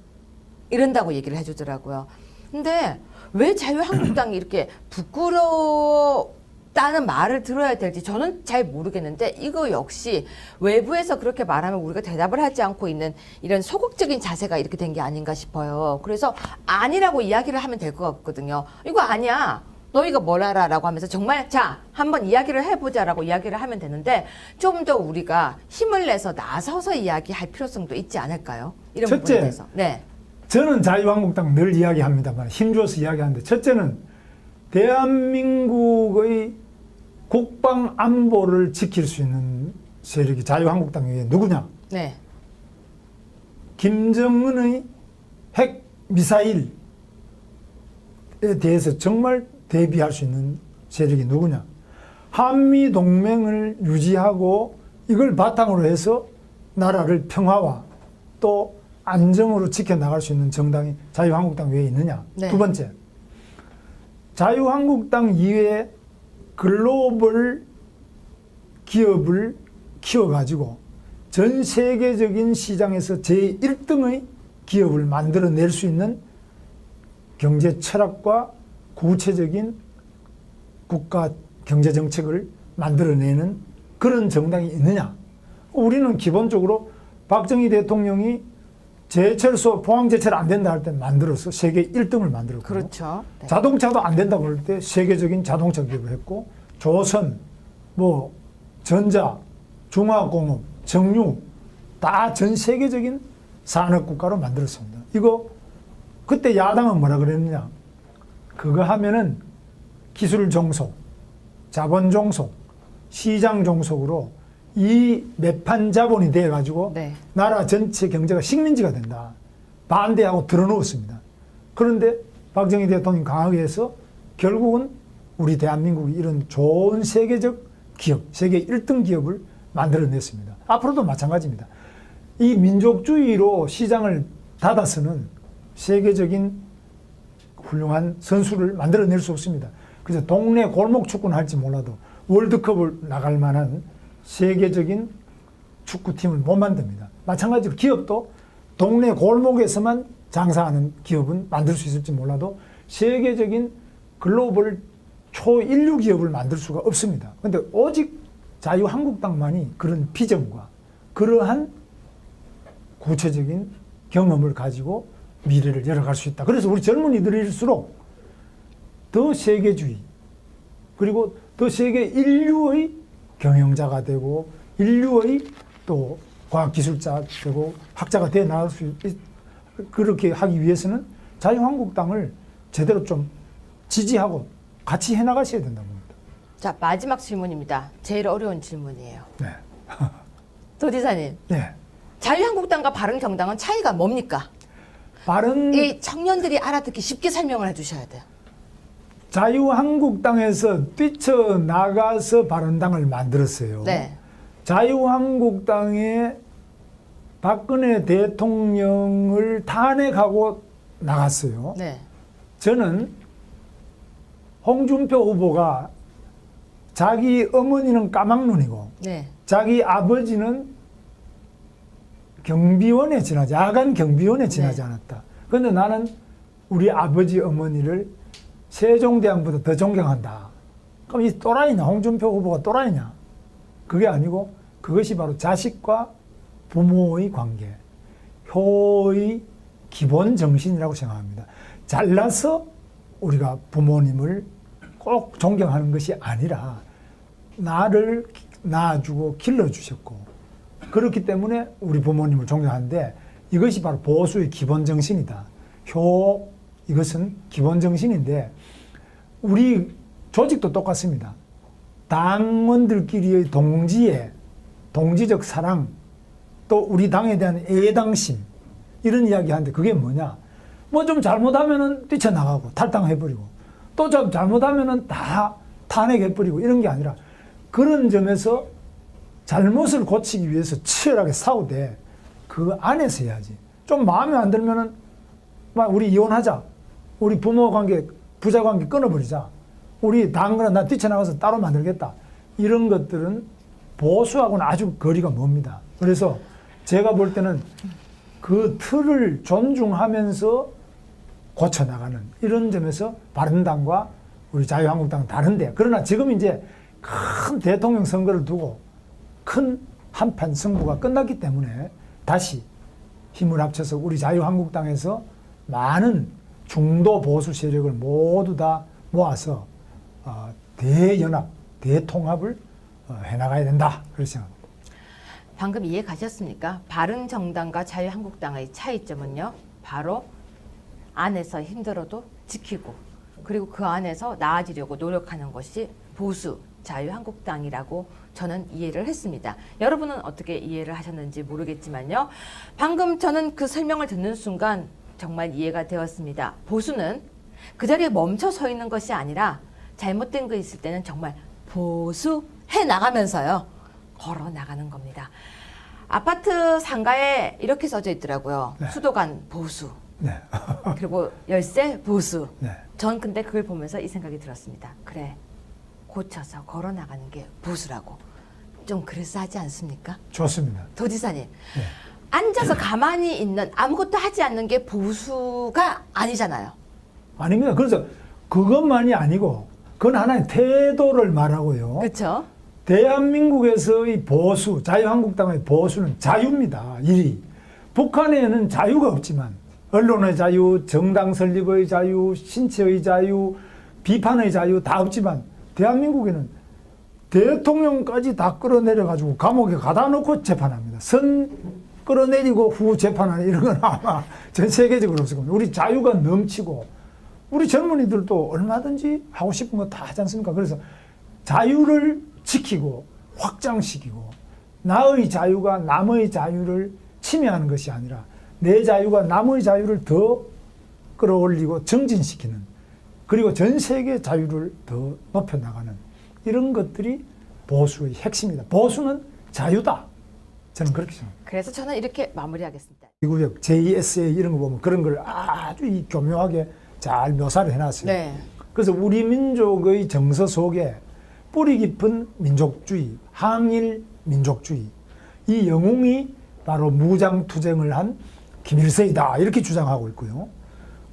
이런다고 얘기를 해주더라고요. 근데 왜 자유한국당이 이렇게 부끄럽다는 말을 들어야 될지 저는 잘 모르겠는데 이거 역시 외부에서 그렇게 말하면 우리가 대답을 하지 않고 있는 이런 소극적인 자세가 이렇게 된 게 아닌가 싶어요. 그래서 아니라고 이야기를 하면 될 것 같거든요. 이거 아니야. 너희가 뭘 알아? 라고 하면서 정말 자 한번 이야기를 해보자 라고 이야기를 하면 되는데 좀 더 우리가 힘을 내서 나서서 이야기할 필요성도 있지 않을까요? 이런 첫째, 부분에 대해서. 네. 저는 자유한국당 늘 이야기합니다만 힘줘서 이야기하는데 첫째는 대한민국의 국방 안보를 지킬 수 있는 세력이 자유한국당 외에 누구냐? 네. 김정은의 핵 미사일에 대해서 정말 대비할 수 있는 세력이 누구냐? 한미 동맹을 유지하고 이걸 바탕으로 해서 나라를 평화와 또 안정으로 지켜나갈 수 있는 정당이 자유한국당 외에 있느냐? 네. 두 번째, 자유한국당 이외에 글로벌 기업을 키워가지고 전 세계적인 시장에서 제1등의 기업을 만들어낼 수 있는 경제 철학과 구체적인 국가 경제 정책을 만들어내는 그런 정당이 있느냐? 우리는 기본적으로 박정희 대통령이 제철소 포항제철 안 된다 할 때 만들어서 세계 1등을 만들었고 그렇죠. 네. 자동차도 안 된다고 할 때 세계적인 자동차 기업을 했고 조선, 뭐 전자, 중화공업, 정유 다 전 세계적인 산업국가로 만들었습니다. 이거 그때 야당은 뭐라 그랬느냐? 그거 하면은 기술 종속, 자본 종속, 시장 종속으로 이 매판 자본이 돼가지고 네. 나라 전체 경제가 식민지가 된다. 반대하고 들어놓았습니다. 그런데 박정희 대통령이 강하게 해서 결국은 우리 대한민국이 이런 좋은 세계적 기업, 세계 1등 기업을 만들어냈습니다. 앞으로도 마찬가지입니다. 이 민족주의로 시장을 닫아서는 세계적인 훌륭한 선수를 만들어낼 수 없습니다. 그래서 동네 골목 축구는 할지 몰라도 월드컵을 나갈 만한 세계적인 축구팀을 못 만듭니다. 마찬가지로 기업도 동네 골목에서만 장사하는 기업은 만들 수 있을지 몰라도 세계적인 글로벌 초인류 기업을 만들 수가 없습니다. 그런데 오직 자유한국당만이 그런 비전과 그러한 구체적인 경험을 가지고 미래를 열어갈 수 있다. 그래서 우리 젊은이들일수록 더 세계주의 그리고 더 세계 인류의 경영자가 되고 인류의 또 과학기술자 되고 학자가 돼 나갈 수 그렇게 하기 위해서는 자유한국당을 제대로 좀 지지하고 같이 해나가셔야 된다고 봅니다. 자, 마지막 질문입니다. 제일 어려운 질문이에요. 네. 도지사님, 네. 자유한국당과 바른정당은 차이가 뭡니까? 이 청년들이 알아듣기 쉽게 설명을 해주셔야 돼요. 자유한국당에서 뛰쳐나가서 바른당을 만들었어요. 네. 자유한국당에 박근혜 대통령을 탄핵하고 나갔어요. 네. 저는 홍준표 후보가 자기 어머니는 까막눈이고 네. 자기 아버지는 경비원에 지나지 야간 경비원에 지나지 네. 않았다. 그런데 나는 우리 아버지 어머니를 세종대왕보다 더 존경한다. 그럼 이 또라이냐? 홍준표 후보가 또라이냐? 그게 아니고 그것이 바로 자식과 부모의 관계, 효의 기본 정신이라고 생각합니다. 잘나서 우리가 부모님을 꼭 존경하는 것이 아니라 나를 낳아주고 길러주셨고 그렇기 때문에 우리 부모님을 존경하는데 이것이 바로 보수의 기본 정신이다. 이것은 기본 정신인데 우리 조직도 똑같습니다. 당원들끼리의 동지적 사랑, 또 우리 당에 대한 애당심, 이런 이야기 하는데 그게 뭐냐? 뭐 좀 잘못하면은 뛰쳐나가고 탈당해버리고, 또 좀 잘못하면은 다 탄핵해버리고, 이런 게 아니라 그런 점에서 잘못을 고치기 위해서 치열하게 싸우되 그 안에서 해야지. 좀 마음에 안 들면은 막 우리 이혼하자, 우리 부모 관계, 부자 관계 끊어버리자, 우리 당근은 나 뛰쳐나가서 따로 만들겠다, 이런 것들은 보수하고는 아주 거리가 멉니다. 그래서 제가 볼 때는 그 틀을 존중하면서 고쳐나가는 이런 점에서 바른당과 우리 자유한국당은 다른데, 그러나 지금 이제 큰 대통령 선거를 두고 큰 한판 승부가 끝났기 때문에 다시 힘을 합쳐서 우리 자유한국당에서 많은 중도 보수 세력을 모두 다 모아서 대연합, 대통합을 해나가야 된다, 그렇게 생각합니다. 방금 이해 가셨습니까? 바른정당과 자유한국당의 차이점은요, 바로 안에서 힘들어도 지키고, 그리고 그 안에서 나아지려고 노력하는 것이 보수 자유한국당이라고 저는 이해를 했습니다. 여러분은 어떻게 이해를 하셨는지 모르겠지만요, 방금 저는 그 설명을 듣는 순간 정말 이해가 되었습니다. 보수는 그 자리에 멈춰 서 있는 것이 아니라 잘못된 거 있을 때는 정말 보수해 나가면서요, 걸어 나가는 겁니다. 아파트 상가에 이렇게 써져 있더라고요. 네. 수도관 보수. 네. 그리고 열쇠 보수. 네. 전 근데 그걸 보면서 이 생각이 들었습니다. 그래, 고쳐서 걸어 나가는 게 보수라고. 좀 그럴싸하지 않습니까? 좋습니다. 도지사님, 네. 앉아서 가만히 있는, 아무것도 하지 않는 게 보수가 아니잖아요. 아닙니다. 그래서 그것만이 아니고 그건 하나의 태도를 말하고요. 그렇죠? 대한민국에서의 보수, 자유한국당의 보수는 자유입니다. 북한에는 자유가 없지만 언론의 자유, 정당 설립의 자유, 신체의 자유, 비판의 자유 다 없지만 대한민국에는 대통령까지 다 끌어내려가지고 감옥에 가다 놓고 재판합니다. 선 끌어내리고 후 재판하는 이런 건 아마 전 세계적으로 없을 겁니다. 우리 자유가 넘치고 우리 젊은이들도 얼마든지 하고 싶은 거 다 하지 않습니까? 그래서 자유를 지키고 확장시키고 나의 자유가 남의 자유를 침해하는 것이 아니라 내 자유가 남의 자유를 더 끌어올리고 정진시키는, 그리고 전 세계 자유를 더 높여나가는 이런 것들이 보수의 핵심이다. 보수는 자유다. 저는 그렇게 생각합니다. 그래서 저는 이렇게 마무리하겠습니다. 미국의 JSA 이런 거 보면 그런 걸 아주 교묘하게 잘 묘사를 해놨어요. 네. 그래서 우리 민족의 정서 속에 뿌리 깊은 민족주의, 항일 민족주의, 이 영웅이 바로 무장투쟁을 한 김일성이다, 이렇게 주장하고 있고요.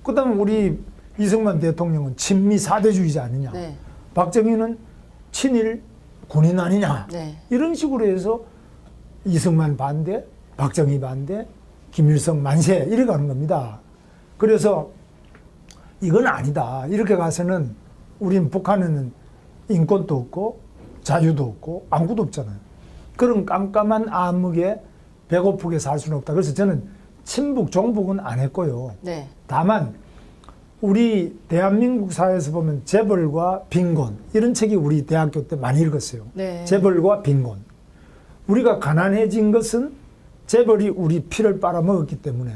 그 다음에 우리 이승만 대통령은 친미 사대주의자 아니냐, 네. 박정희는 친일 군인 아니냐, 네. 이런 식으로 해서 이승만 반대, 박정희 반대, 김일성 만세, 이래 가는 겁니다. 그래서 이건 아니다, 이렇게 가서는 우린 북한에는 인권도 없고 자유도 없고 아무것도 없잖아요. 그런 깜깜한 암흑에 배고프게 살 수는 없다. 그래서 저는 친북 종북은 안 했고요. 네. 다만 우리 대한민국 사회에서 보면 재벌과 빈곤, 이런 책이 우리 대학교 때 많이 읽었어요. 네. 재벌과 빈곤. 우리가 가난해진 것은 재벌이 우리 피를 빨아먹었기 때문에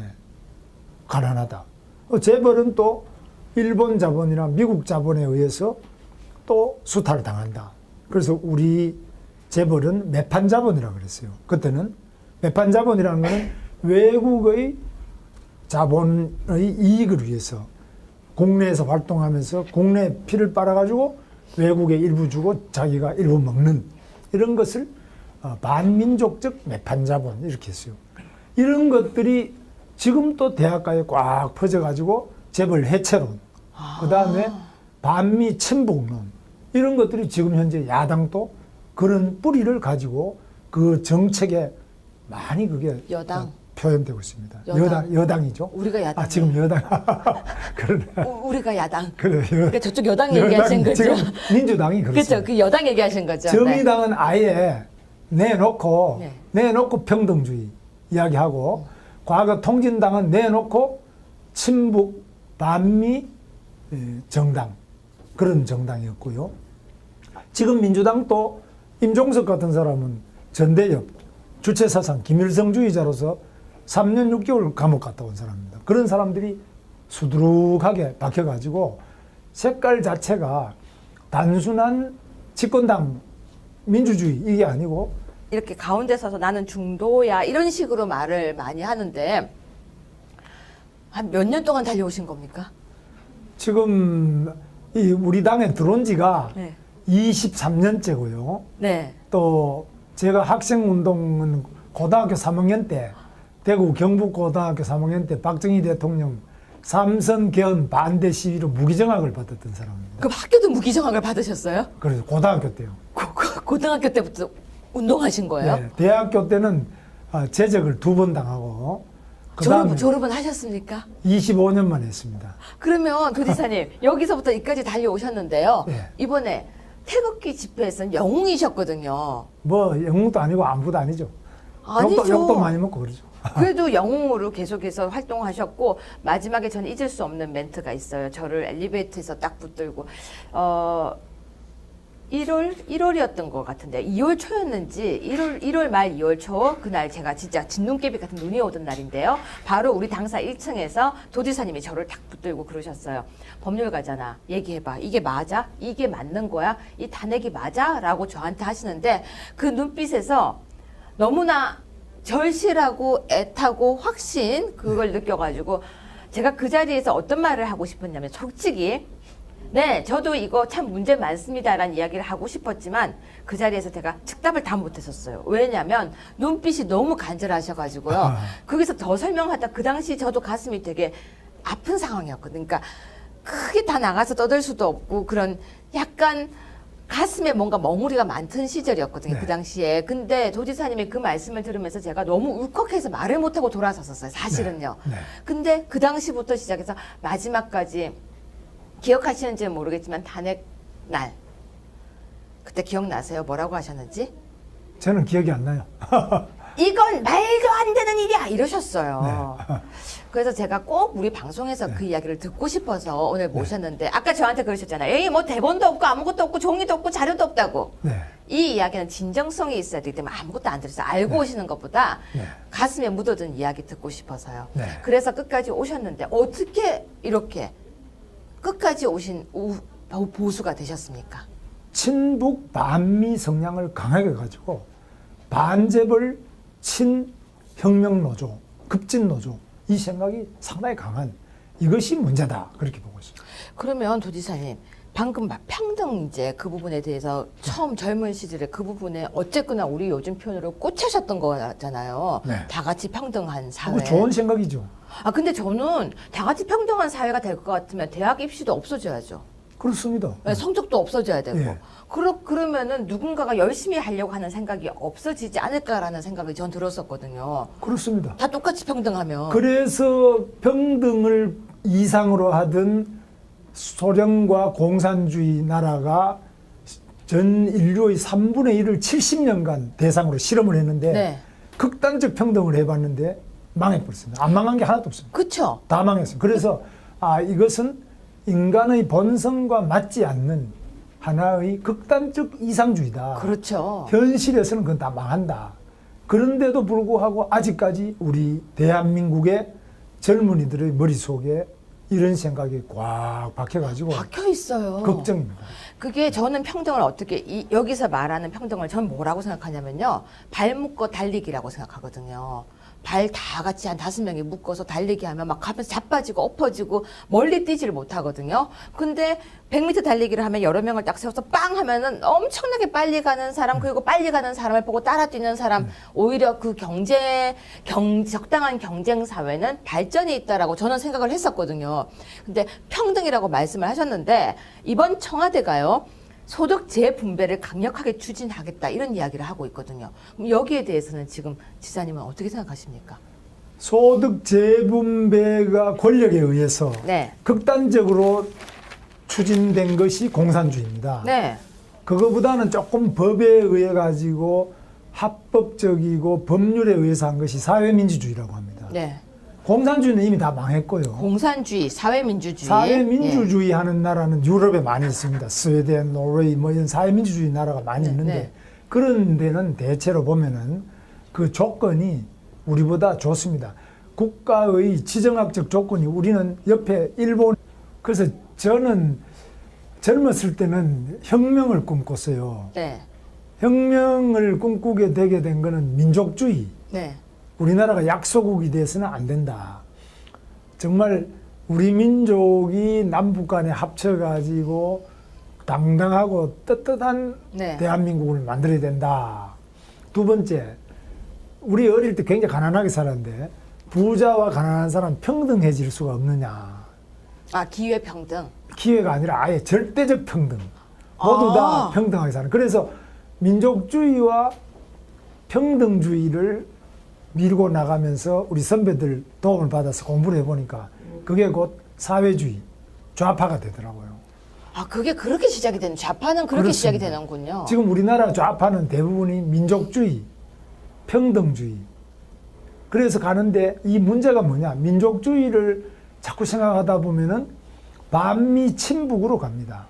가난하다. 재벌은 또 일본 자본이나 미국 자본에 의해서 또 수탈을 당한다. 그래서 우리 재벌은 매판 자본이라고 그랬어요. 그때는 매판 자본이라는 것은 외국의 자본의 이익을 위해서 국내에서 활동하면서 국내 피를 빨아가지고 외국에 일부 주고 자기가 일부 먹는, 이런 것을 반민족적 매판 자본, 이렇게 했어요. 이런 것들이 지금 또 대학가에 꽉 퍼져가지고 재벌 해체론, 그 다음에 반미 친북론, 이런 것들이 지금 현재 야당도 그런 뿌리를 가지고 그 정책에 많이 그게 여당. 표현되고 있습니다. 여당. 여당이죠. 우리가 야당. 지금 여당. 그러네. 우리가 야당. 그래. 그러니까 저쪽 여당 얘기하신 거죠. 지금 민주당이 그렇습니다. 그렇죠. 그 여당 얘기하신 거죠. 정의당은 아예 내놓고 네. 내놓고 평등주의 이야기하고 과거 통진당은 내놓고 친북 반미 정당 그런 정당이었고요. 지금 민주당도 임종석 같은 사람은 전대협 주체사상 김일성주의자로서 3년 6개월 감옥 갔다 온 사람입니다. 그런 사람들이 수두룩하게 박혀가지고 색깔 자체가 단순한 집권당 민주주의 이게 아니고 이렇게 가운데 서서 나는 중도야 이런 식으로 말을 많이 하는데 한 몇 년 동안 달려오신 겁니까? 지금 이 우리 당에 들어온 지가 네. 23년째고요. 네. 또 제가 학생운동은 고등학교 3학년 때 대구 경북고등학교 3학년 때 박정희 대통령 삼선 개헌 반대 시위로 무기정학을 받았던 사람입니다. 그럼 학교도 무기정학을 받으셨어요? 그래서 고등학교 때요. 고등학교 때부터 운동하신 거예요? 네, 대학교 때는 제적을 2번 당하고 그다음에 졸업은 하셨습니까? 25년만 했습니다. 그러면 도지사님 여기서부터 여기까지 달려오셨는데요. 네. 이번에 태극기 집회에서는 영웅이셨거든요. 뭐 영웅도 아니고 아무것도 아니죠. 아니죠. 욕도 많이 먹고 그러죠. 그래도 영웅으로 계속해서 활동하셨고 마지막에 저는 잊을 수 없는 멘트가 있어요. 저를 엘리베이터에서 딱 붙들고 1월이었던 것 같은데 2월 초였는지 1월 말 2월 초 그날 제가 진짜 진눈깨비 같은 눈이 오던 날인데요. 바로 우리 당사 1층에서 도지사님이 저를 딱 붙들고 그러셨어요. 법률가잖아. 얘기해봐. 이게 맞아? 이게 맞는 거야? 이 탄핵이 맞아? 라고 저한테 하시는데 그 눈빛에서 너무나 절실하고 애타고 확신 그걸 느껴가지고 제가 그 자리에서 어떤 말을 하고 싶었냐면 솔직히 네 저도 이거 참 문제 많습니다라는 이야기를 하고 싶었지만 그 자리에서 제가 즉답을 다 못했었어요. 왜냐하면 눈빛이 너무 간절하셔가지고요. 거기서 더 설명하다 그 당시 저도 가슴이 되게 아픈 상황이었거든요. 그러니까 크게 다 나가서 떠들 수도 없고 그런 약간 가슴에 뭔가 멍우리가 많던 시절이었거든요. 네. 그 당시에. 근데 도지사님이 그 말씀을 들으면서 제가 너무 울컥해서 말을 못하고 돌아섰었어요. 사실은요. 네. 근데 그 당시부터 시작해서 마지막까지 기억하시는지는 모르겠지만 탄핵 날. 그때 기억나세요? 뭐라고 하셨는지? 저는 기억이 안 나요. 이건 말도 안 되는 일이야! 이러셨어요. 네. 그래서 제가 꼭 우리 방송에서 그 이야기를 듣고 싶어서 오늘 모셨는데 아까 저한테 그러셨잖아요. 에이 뭐 대본도 없고 아무것도 없고 종이도 없고 자료도 없다고. 네. 이 이야기는 진정성이 있어야 되기 때문에 아무것도 안 들어서 알고 오시는 것보다 네. 가슴에 묻어든 이야기 듣고 싶어서요. 네. 그래서 끝까지 오셨는데 어떻게 이렇게 끝까지 오신 보수가 되셨습니까? 친북 반미 성향을 강하게 가지고 반재벌 친혁명노조 급진노조 이 생각이 상당히 강한 이것이 문제다 그렇게 보고 있습니다. 그러면 도지사님 방금 막 평등 이제 그 부분에 대해서 처음 젊은 시절에 그 부분에 어쨌거나 우리 요즘 표현으로 꽂히셨던 거잖아요. 네. 다 같이 평등한 사회. 그거 좋은 생각이죠. 아 근데 저는 다 같이 평등한 사회가 될 것 같으면 대학 입시도 없어져야죠. 그렇습니다. 네, 성적도 없어져야 되고. 예. 그러면은 누군가가 열심히 하려고 하는 생각이 없어지지 않을까라는 생각이 전 들었었거든요. 그렇습니다. 다 똑같이 평등하면. 그래서 평등을 이상으로 하던 소련과 공산주의 나라가 전 인류의 3분의 1을 70년간 대상으로 실험을 했는데 네. 극단적 평등을 해봤는데 망해버렸습니다. 안 망한 게 하나도 없습니다. 그쵸? 다 망했어요. 그래서 이것은 인간의 본성과 맞지 않는 하나의 극단적 이상주의다. 그렇죠. 현실에서는 그건 다 망한다. 그런데도 불구하고 아직까지 우리 대한민국의 젊은이들의 머릿속에 이런 생각이 꽉 박혀가지고 박혀 있어요. 걱정입니다. 그게 저는 평등을 어떻게 여기서 말하는 평등을 전 뭐라고 생각하냐면요. 발 묶어 달리기라고 생각하거든요. 발 다 같이 한 5명이 묶어서 달리기 하면 막 가면서 자빠지고 엎어지고 멀리 뛰지를 못하거든요. 근데 100m 달리기를 하면 여러 명을 딱 세워서 빵 하면은 엄청나게 빨리 가는 사람 그리고 빨리 가는 사람을 보고 따라 뛰는 사람 오히려 그 적당한 경쟁 사회는 발전이 있다라고 저는 생각을 했었거든요. 근데 평등이라고 말씀을 하셨는데 이번 청와대가요. 소득 재분배를 강력하게 추진하겠다 이런 이야기를 하고 있거든요. 그럼 여기에 대해서는 지금 지사님은 어떻게 생각하십니까? 소득 재분배가 권력에 의해서 네. 극단적으로 추진된 것이 공산주의입니다. 네. 그거보다는 조금 법에 의해 가지고 합법적이고 법률에 의해서 한 것이 사회민주주의라고 합니다. 네. 공산주의는 이미 다 망했고요. 공산주의, 사회민주주의. 사회민주주의 하는 나라는 유럽에 많이 있습니다. 스웨덴, 노르웨이 뭐 이런 사회민주주의 나라가 많이 네, 있는데 네. 그런 데는 대체로 보면은 그 조건이 우리보다 좋습니다. 국가의 지정학적 조건이 우리는 옆에 일본. 그래서 저는 젊었을 때는 혁명을 꿈꿨어요. 네. 혁명을 꿈꾸게 되게 된 거는 민족주의. 네. 우리나라가 약소국이 돼서는 안 된다. 정말 우리 민족이 남북 간에 합쳐가지고 당당하고 떳떳한 네. 대한민국을 만들어야 된다. 두 번째, 우리 어릴 때 굉장히 가난하게 살았는데 부자와 가난한 사람 평등해질 수가 없느냐. 아, 기회평등. 기회가 아니라 아예 절대적 평등. 모두 다 아. 평등하게 사는. 그래서 민족주의와 평등주의를 밀고 나가면서 우리 선배들 도움을 받아서 공부를 해보니까 그게 곧 사회주의, 좌파가 되더라고요. 아, 그게 그렇게 시작이 되는, 좌파는 그렇게 그렇습니다. 시작이 되는군요. 지금 우리나라 좌파는 대부분이 민족주의, 평등주의. 그래서 가는데 이 문제가 뭐냐. 민족주의를 자꾸 생각하다 보면은 반미 친북으로 갑니다.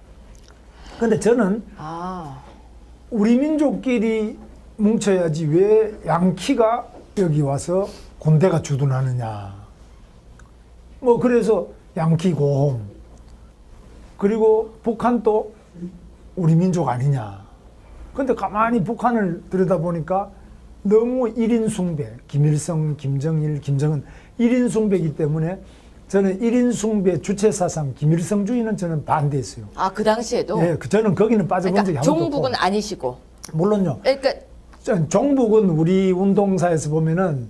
근데 저는 아, 우리 민족끼리 뭉쳐야지 왜 양키가 여기 와서 군대가 주둔하느냐. 뭐 그래서 양키 고홈. 그리고 북한도 우리 민족 아니냐. 근데 가만히 북한을 들여다보니까 너무 1인 숭배. 김일성, 김정일, 김정은 1인 숭배이기 때문에 저는 1인 숭배 주체 사상 김일성주의는 저는 반대했어요. 아, 그 당시에도? 예, 저는 거기는 빠져본 적이 그러니까 한 번도 종북은 없고. 아니시고. 물론요. 그러니까 종북은 우리 운동사에서 보면은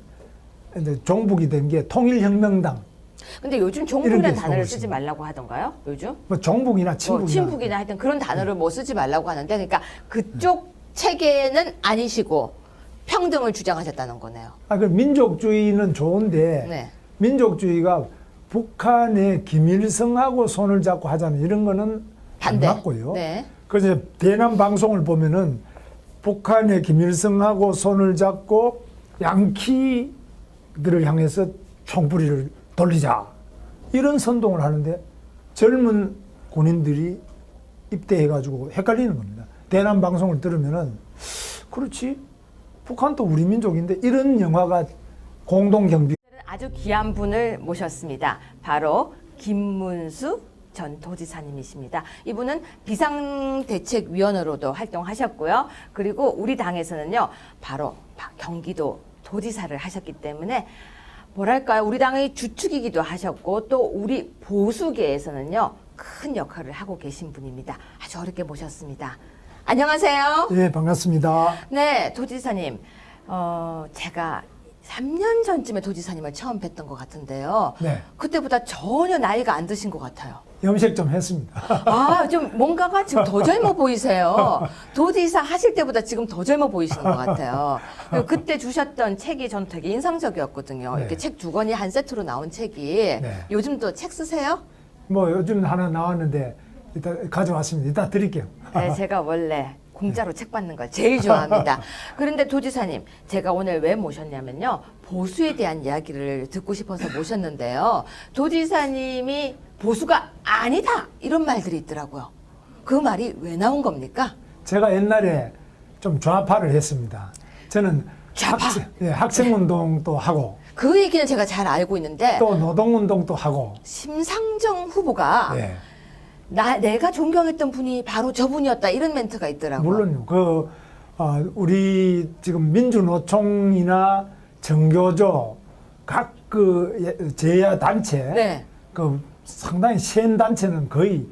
이제 종북이 된 게 통일혁명당. 근데 요즘 이런 종북이라는 게 단어를 있습니다. 쓰지 말라고 하던가요? 요즘? 뭐 종북이나 뭐 친북이나. 친북이나 하여튼 그런 단어를 뭐 쓰지 말라고 하는데, 그러니까 그쪽 체계는 아니시고 평등을 주장하셨다는 거네요. 아, 그 민족주의는 좋은데 네. 민족주의가 북한의 김일성하고 손을 잡고 하자는 이런 거는 반대. 안 맞고요. 네. 그래서 대남 방송을 보면은 북한의 김일성하고 손을 잡고 양키들을 향해서 총부리를 돌리자. 이런 선동을 하는데 젊은 군인들이 입대해가지고 헷갈리는 겁니다. 대남 방송을 들으면은 그렇지. 북한도 우리 민족인데 이런 영화가 공동경비. 아주 귀한 분을 모셨습니다. 바로 김문수 전 도지사님이십니다. 이분은 비상대책위원으로도 활동하셨고요. 그리고 우리 당에서는요, 바로 경기도 도지사를 하셨기 때문에 뭐랄까요, 우리 당의 주축이기도 하셨고 또 우리 보수계에서는요, 큰 역할을 하고 계신 분입니다. 아주 어렵게 모셨습니다. 안녕하세요. 예, 반갑습니다. 네, 도지사님. 제가 3년 전쯤에 도지사님을 처음 뵀던 것 같은데요. 네. 그때보다 전혀 나이가 안 드신 것 같아요. 염색 좀 했습니다. 아, 좀 뭔가가 지금 더 젊어 보이세요. 도지사 하실 때보다 지금 더 젊어 보이시는 것 같아요. 그리고 그때 주셨던 책이 전 되게 인상적이었거든요. 네. 이렇게 책 2권이 한 세트로 나온 책이. 네. 요즘도 책 쓰세요? 뭐 요즘 하나 나왔는데 이따 가져왔습니다. 이따 드릴게요. 네, 제가 원래 공짜로 책 받는 걸 제일 좋아합니다. 그런데 도지사님, 제가 오늘 왜 모셨냐면요, 보수에 대한 이야기를 듣고 싶어서 모셨는데요. 도지사님이 보수가 아니다, 이런 말들이 있더라고요. 그 말이 왜 나온 겁니까? 제가 옛날에 좀 좌파를 했습니다. 저는 좌파? 학생운동도 하고 그 얘기는 제가 잘 알고 있는데, 또 노동운동도 하고. 심상정 후보가 예. 내가 존경했던 분이 바로 저분이었다, 이런 멘트가 있더라고요. 물론요. 우리 지금 민주노총이나 정교조 각 제야 단체 네. 상당히 센 단체는 거의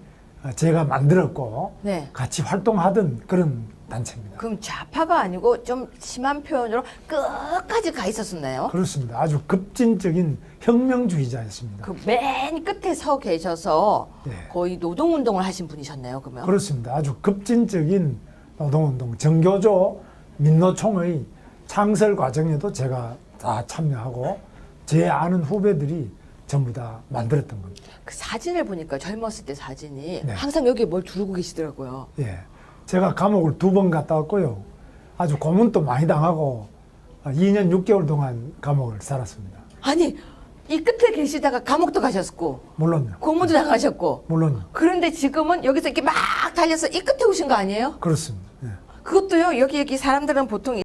제가 만들었고 네. 같이 활동하던 그런 단체입니다. 그럼 좌파가 아니고 좀 심한 표현으로 끝까지 가 있었었나요? 그렇습니다. 아주 급진적인 혁명주의자였습니다. 그 맨 끝에 서 계셔서 예. 거의 노동운동을 하신 분이셨네요, 그러면. 그렇습니다. 아주 급진적인 노동운동, 정교조 민노총의 창설 과정에도 제가 다 참여하고 제 아는 후배들이 전부 다 만들었던 겁니다. 그 사진을 보니까 젊었을 때 사진이 네. 항상 여기에 뭘 두르고 계시더라고요. 예. 제가 감옥을 2번 갔다 왔고요. 아주 고문도 많이 당하고 2년 6개월 동안 감옥을 살았습니다. 아니 이 끝에 계시다가 감옥도 가셨고 물론요. 고문도 당하셨고 물론요. 그런데 지금은 여기서 이렇게 막 달려서 이 끝에 오신 거 아니에요? 그렇습니다. 예. 그것도요. 여기 사람들은 보통